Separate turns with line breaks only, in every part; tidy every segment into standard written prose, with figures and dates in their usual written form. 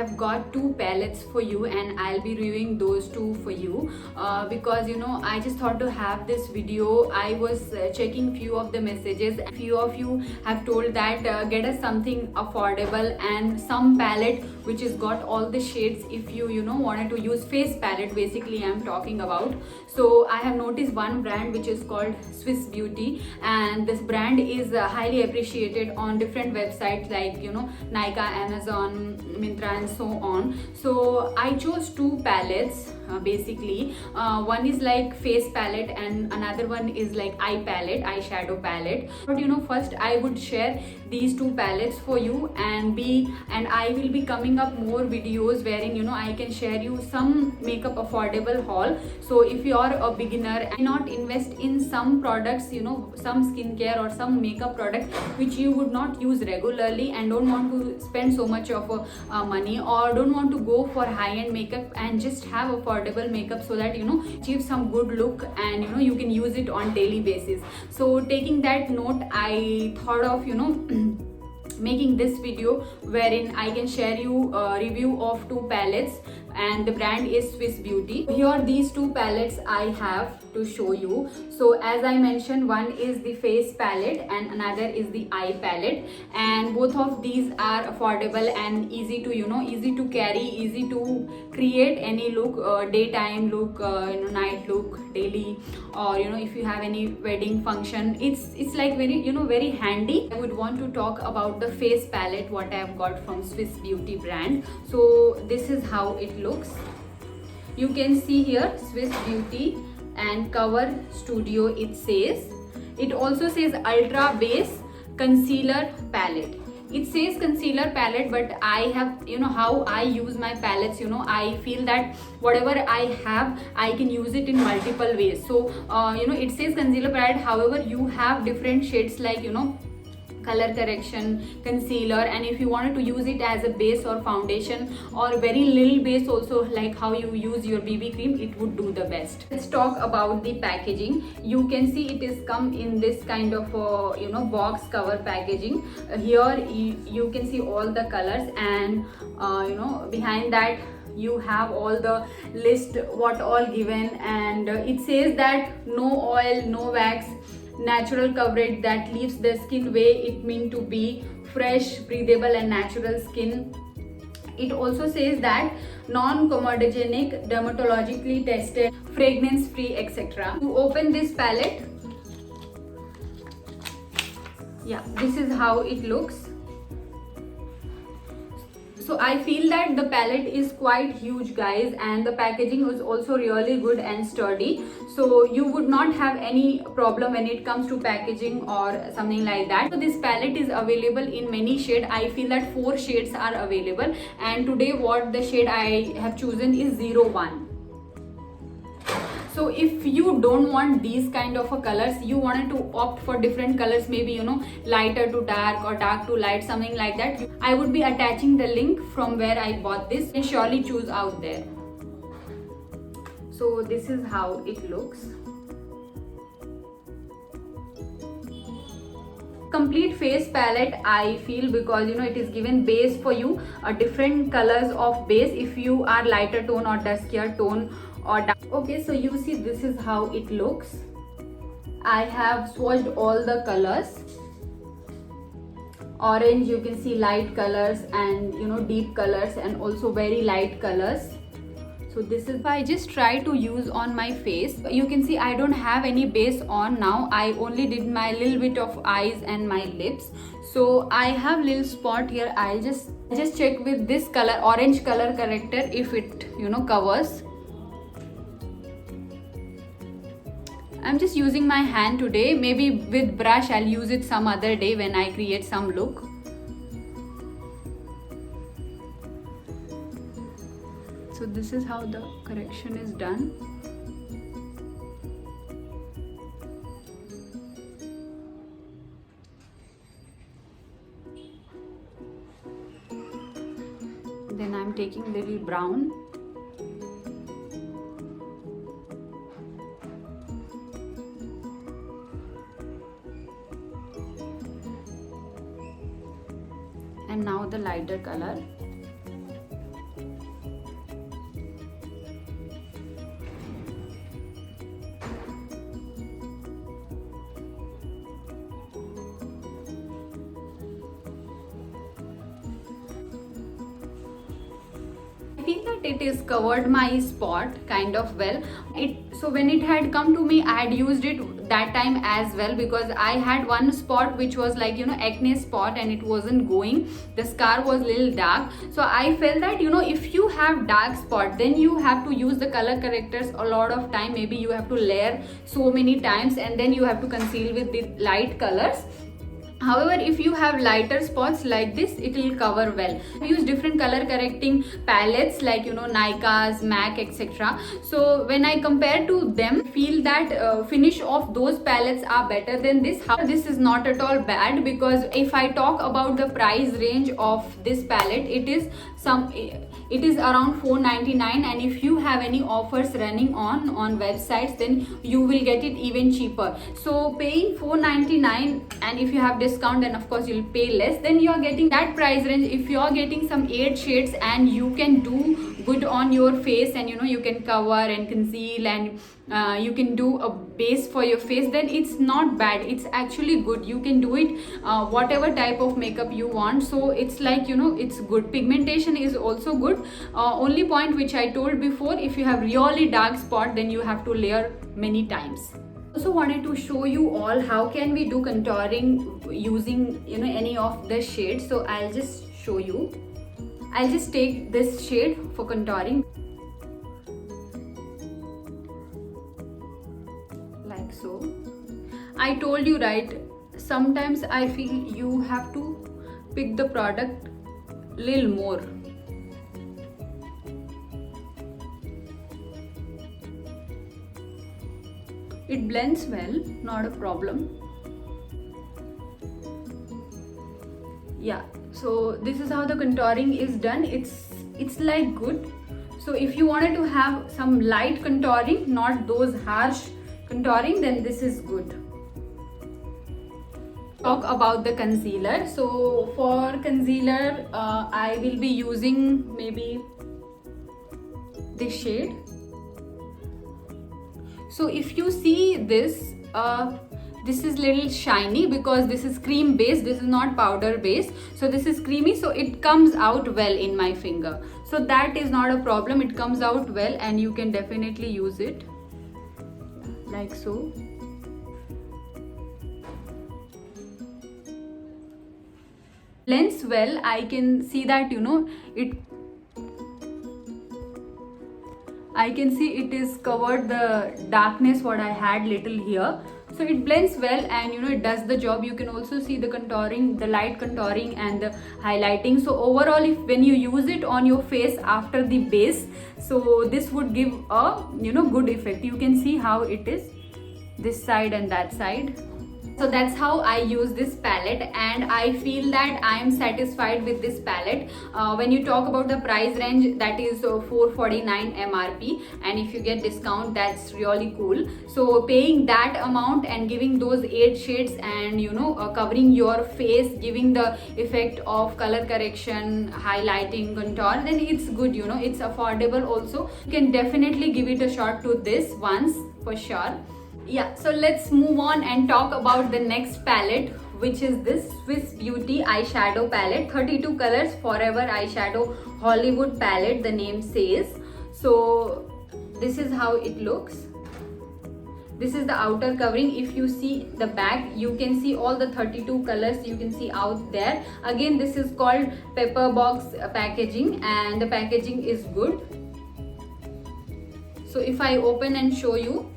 have got two palettes for you, and I'll be reviewing those two for you because I just thought to have this video. I was checking few of the messages. Few of you have told that get us something affordable and some palette which has got all the shades if you wanted to use face palette, basically I'm talking about. So I have noticed one brand which is called Swiss Beauty, and this brand is highly appreciated on different websites like Nykaa, Amazon, Myntra and so on. So I chose two palettes basically. One is like face palette and another one is like eye palette, eyeshadow palette. But first I would share these two palettes for you, and I will be coming up more videos wherein I can share you some makeup affordable haul. So if you are a beginner and not invest in some products, some skincare or some makeup product which you would not use regularly and don't want to spend so much of money, or don't want to go for high-end makeup and just have affordable makeup so that achieve some good look and you can use it on daily basis. So taking that note, I thought of making this video wherein I can share you a review of two palettes, and the brand is Swiss Beauty. Here these two palettes I have to show you. So as I mentioned, one is the face palette and another is the eye palette, and both of these are affordable and easy to easy to carry, easy to create any look, daytime look, night look, daily, or if you have any wedding function, it's like very very handy. I would want to talk about the face palette what I have got from Swiss Beauty brand. So this is how it looks. You can see here Swiss Beauty and Cover Studio it says. It also says Ultra Base Concealer Palette. It says concealer palette, but I have how I use my palettes, I feel that whatever I have I can use it in multiple ways. So it says concealer palette, however you have different shades like color correction, concealer, and if you wanted to use it as a base or foundation or very little base also, like how you use your BB cream, it would do the best. Let's talk about the packaging. You can see it is come in this kind of box cover packaging. Here you can see all the colors, and behind that you have all the list what all given, and it says that no oil, no wax, natural coverage that leaves the skin way it meant to be, fresh, breathable and natural skin. It also says that non-comedogenic, dermatologically tested, fragrance free, etc. To open this palette, yeah, this is how it looks. So I feel that the palette is quite huge guys, and the packaging was also really good and sturdy, so you would not have any problem when it comes to packaging or something like that. So this palette is available in many shades. I feel that 4 shades are available, and today what the shade I have chosen is 01. So if you don't want these kind of colors, you wanted to opt for different colors, maybe lighter to dark or dark to light, something like that, I would be attaching the link from where I bought this, and surely choose out there. So this is how it looks. Complete face palette I feel, because it is given base for you, different colors of base if you are lighter tone or duskier tone or dark. Okay, so you see this is how it looks. I have swatched all the colors. Orange, you can see light colors, and deep colors, and also very light colors. So this is I just try to use on my face. You can see I don't have any base on now. I only did my little bit of eyes and my lips. So I have little spot here. I'll just check with this color, orange color corrector, if it covers. I'm just using my hand today. Maybe with brush I'll use it some other day when I create some look. So this is how the correction is done. Then I'm taking little brown. And now the lighter color. that it is covered my spot kind of well. So when it had come to me, I had used it that time as well, because I had one spot which was like, you know, acne spot, and it wasn't going. The scar was little dark. So I felt that, you know, if you have dark spot, then you have to use the color correctors a lot of time. Maybe you have to layer so many times, and then you have to conceal with the light colors. However, if you have lighter spots like this, it will cover well. I use different color correcting palettes like, you know, Nykaa's, MAC, etc. So when I compare to them, feel that finish of those palettes are better than this. However, this is not at all bad, because if I talk about the price range of this palette, it is around $4.99, and if you have any offers running on websites, then you will get it even cheaper. So paying $4.99, and if you have discount, then of course you'll pay less. Then you are getting that price range. If you are getting some 8 shades and you can do good on your face, and you know, you can cover and conceal, and you can do a base for your face, then it's not bad. It's actually good. You can do it whatever type of makeup you want. So it's like, you know, it's good. Pigmentation is also good. Only point which I told before, if you have really dark spot, then you have to layer many times. Also wanted to show you all how can we do contouring using, you know, any of the shades. So I'll just show you. I'll just take this shade for contouring, like so. I told you, right, sometimes I feel you have to pick the product little more. It blends well, not a problem. Yeah, so this is how the contouring is done. It's like good. So if you wanted to have some light contouring, not those harsh contouring, then this is good. Talk about the concealer. So for concealer, I will be using maybe this shade. So if you see this, this is little shiny because this is cream based, this is not powder based. So this is creamy, so it comes out well in my finger. So that is not a problem, it comes out well and you can definitely use it like so. Blends well, I can see that, you know, I can see it is covered the darkness what I had little here. So it blends well and, you know, it does the job. You can also see the contouring, the light contouring and the highlighting. So overall, if when you use it on your face after the base, so this would give a, you know, good effect. You can see how it is, this side and that side. So that's how I use this palette and I feel that I am satisfied with this palette. When you talk about the price range, that is $449 MRP, and if you get discount, that's really cool. So paying that amount and giving those 8 shades and, you know, covering your face, giving the effect of color correction, highlighting, contour, then it's good, you know, it's affordable also. You can definitely give it a shot to this once for sure. Yeah, so let's move on and talk about the next palette, which is this Swiss Beauty eyeshadow palette. 32 colors, Forever Eyeshadow Hollywood palette, the name says. So this is how it looks. This is the outer covering. If you see the back, you can see all the 32 colors you can see out there. Again, this is called Pepper Box packaging and the packaging is good. So if I open and show you,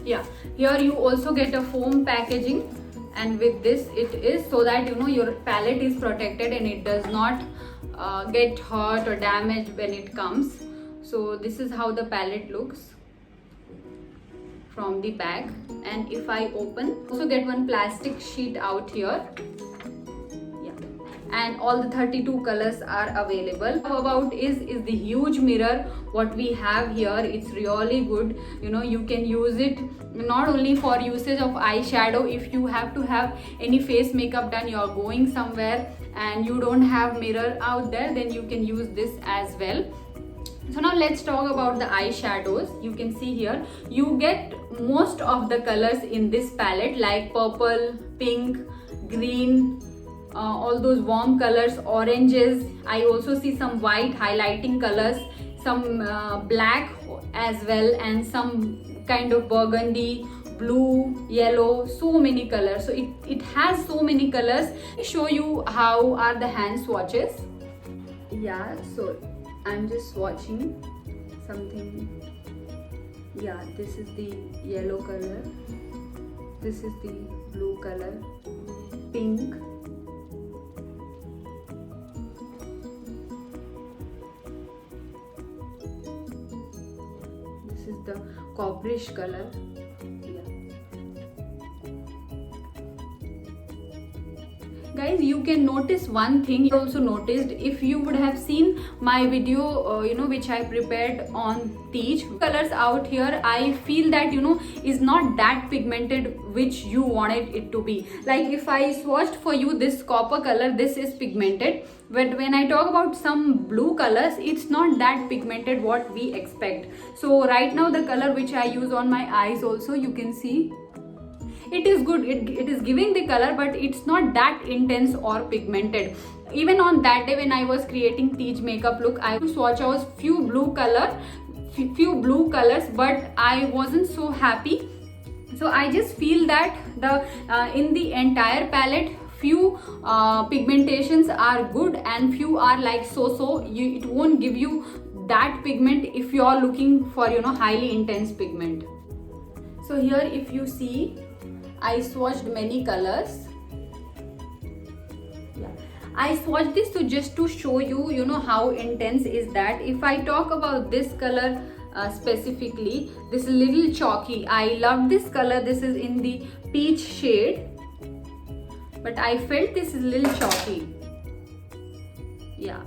yeah, here you also get a foam packaging, and with this it is so that, you know, your palette is protected and it does not get hurt or damaged when it comes. So this is how the palette looks from the back. And if I open, also get one plastic sheet out here. And all the 32 colors are available. How about is the huge mirror what we have here. It's really good, you know, you can use it not only for usage of eyeshadow. If you have to have any face makeup done, you are going somewhere and you don't have mirror out there, then you can use this as well. So now let's talk about the eyeshadows. You can see here you get most of the colors in this palette, like purple, pink, green, all those warm colors, oranges. I also see some white highlighting colors, some black as well, and some kind of burgundy, blue, yellow, so many colors. So it has so many colors. Let me show you how are the hand swatches. Yeah, so I'm just swatching something. Yeah, this is the yellow color, this is the blue color, pink, this is the copperish color. Guys, you can notice one thing. I also noticed, if you would have seen my video which I prepared on Tej colors out here, I feel that is not that pigmented which you wanted it to be. Like if I swatched for you this copper color, this is pigmented, but when I talk about some blue colors, it's not that pigmented what we expect. So right now the color which I use on my eyes also, you can see it is good. It is giving the color, but it's not that intense or pigmented. Even on that day when I was creating Tej makeup look, I swatch out few blue colors, but I wasn't so happy. So I just feel that the in the entire palette, few pigmentations are good and few are like so. It won't give you that pigment if you are looking for highly intense pigment. So here if you see, I swatched many colors. Yeah, I swatched this to show you how intense is that. If I talk about this color specifically, this is little chalky. I love this color. This is in the peach shade, but I felt this is little chalky. Yeah,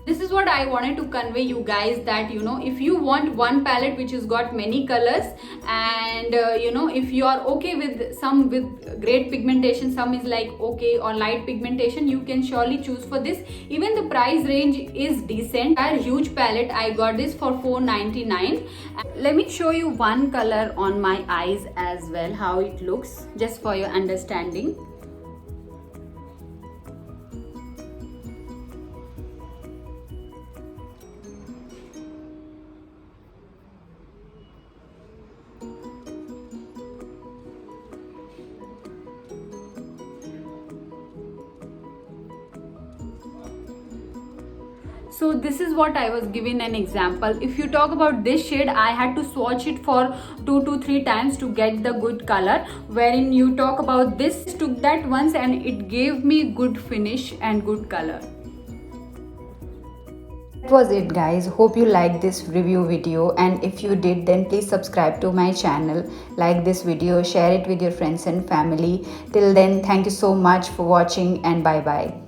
this is what I wanted to convey you guys, that if you want one palette which has got many colors, and if you are okay with some with great pigmentation, some is like okay or light pigmentation, you can surely choose for this. Even the price range is decent. A huge palette, I got this for $4.99. Let me show you one color on my eyes as well, how it looks, just for your understanding. So this is what I was given an example. If you talk about this shade, I had to swatch it for 2 to 3 times to get the good color. Wherein you talk about this, took that once and it gave me good finish and good color.
That was it guys. Hope you liked this review video, and if you did, then please subscribe to my channel, like this video, share it with your friends and family. Till then, thank you so much for watching, and bye bye.